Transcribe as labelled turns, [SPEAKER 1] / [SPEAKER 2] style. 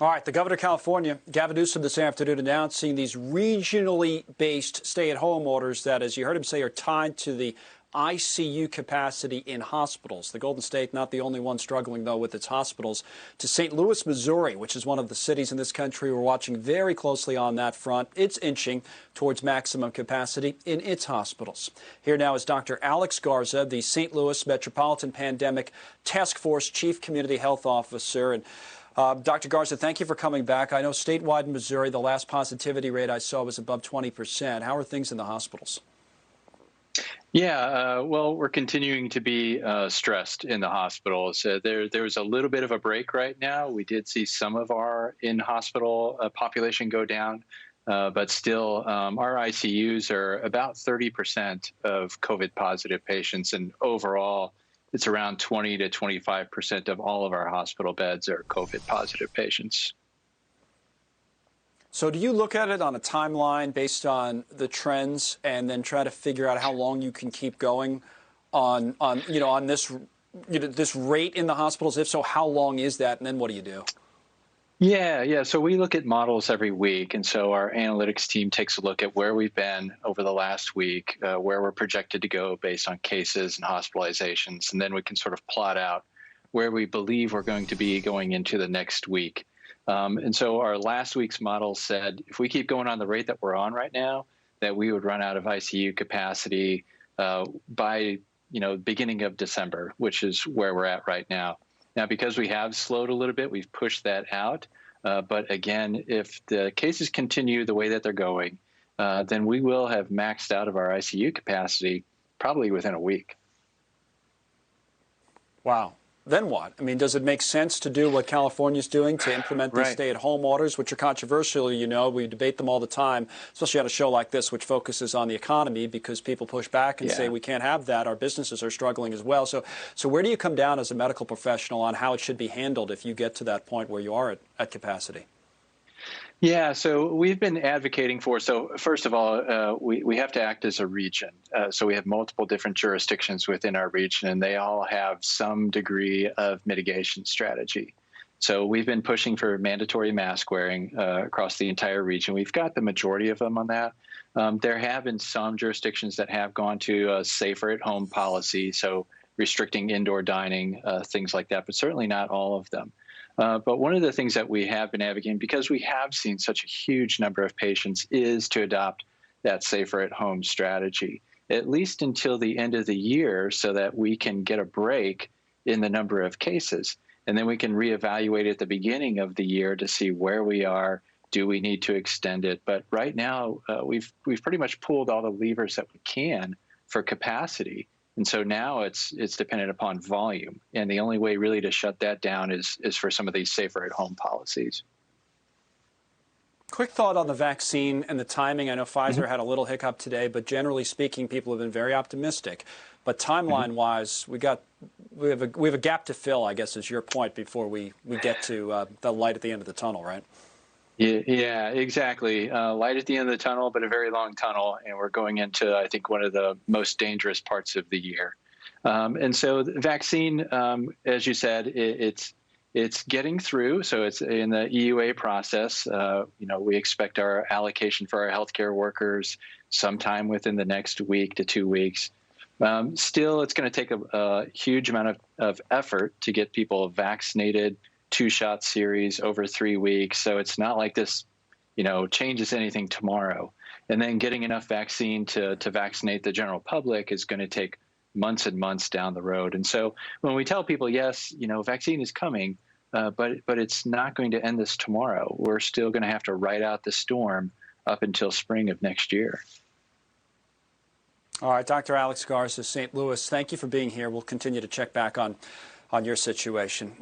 [SPEAKER 1] All right, the governor of California, Gavin Newsom, this afternoon announcing these regionally based stay-at-home orders that, as you heard him say, are tied to the ICU capacity in hospitals. The Golden State, not the only one struggling, though, with its hospitals. To St. Louis, Missouri, which is one of the cities in this country we're watching very closely on that front. It's inching towards maximum capacity in its hospitals. Here now is Dr. Alex Garza, the St. Louis Metropolitan Pandemic Task Force Chief Community Health Officer. And Dr. Garza, thank you for coming back. I know statewide in Missouri, the last positivity rate I saw was above 20%. How are things in the hospitals?
[SPEAKER 2] Yeah, well, we're continuing to be stressed in the hospitals. There's a little bit of a break right now. We did see some of our in-hospital population go down, but still our ICUs are about 30% of COVID-positive patients, and overall, it's around 20 to 25% of all of our hospital beds are COVID-positive patients.
[SPEAKER 1] So do you look at it on a timeline based on the trends and then try to figure out how long you can keep going on this rate in the hospitals? If so, how long is that? And then what do you do?
[SPEAKER 2] Yeah. So we look at models every week. And so our analytics team takes a look at where we've been over the last week, where we're projected to go based on cases and hospitalizations. And then we can sort of plot out where we believe we're going to be going into the next week. And so our last week's model said if we keep going on the rate that we're on right now, that we would run out of ICU capacity by beginning of December, which is where we're at right now. Now, because we have slowed a little bit, we've pushed that out. But again, if the cases continue the way that they're going, then we will have maxed out of our ICU capacity probably within a week.
[SPEAKER 1] Wow. Then what? I mean, does it make sense to do what California's doing to implement these stay-at-home orders, which are controversial, we debate them all the time, especially on a show like this, which focuses on the economy because people push back and say we can't have that. Our businesses are struggling as well. So where do you come down as a medical professional on how it should be handled if you get to that point where you are at capacity?
[SPEAKER 2] Yeah, so we've been advocating for, so first of all, we have to act as a region. So we have multiple different jurisdictions within our region, and they all have some degree of mitigation strategy. So we've been pushing for mandatory mask wearing across the entire region. We've got the majority of them on that. There have been some jurisdictions that have gone to a safer at home policy, so restricting indoor dining, things like that, but certainly not all of them. But one of the things that we have been advocating, because we have seen such a huge number of patients, is to adopt that safer at home strategy, at least until the end of the year, so that we can get a break in the number of cases. And then we can reevaluate at the beginning of the year to see where we are. Do we need to extend it? But right now, we've pretty much pulled all the levers that we can for capacity. And so now it's dependent upon volume. And the only way really to shut that down is for some of these safer at home policies.
[SPEAKER 1] Quick thought on the vaccine and the timing. I know Pfizer had a little hiccup today, but generally speaking, people have been very optimistic. But timeline-wise, we have a gap to fill, I guess, is your point, before we get to the light at the end of the tunnel, right?
[SPEAKER 2] Yeah, exactly. Light at the end of the tunnel, but a very long tunnel. And we're going into, I think, one of the most dangerous parts of the year. And so the vaccine, as you said, it's getting through. So it's in the EUA process. We expect our allocation for our healthcare workers sometime within the next week to 2 weeks. Still, it's going to take a huge amount of effort to get people vaccinated, 2-shot series over 3 weeks. So it's not like this, changes anything tomorrow. And then getting enough vaccine to vaccinate the general public is going to take months and months down the road. And so when we tell people, yes, vaccine is coming, but it's not going to end this tomorrow. We're still going to have to ride out the storm up until spring of next year.
[SPEAKER 1] All right, Dr. Alex Garza, St. Louis, thank you for being here. We'll continue to check back on your situation.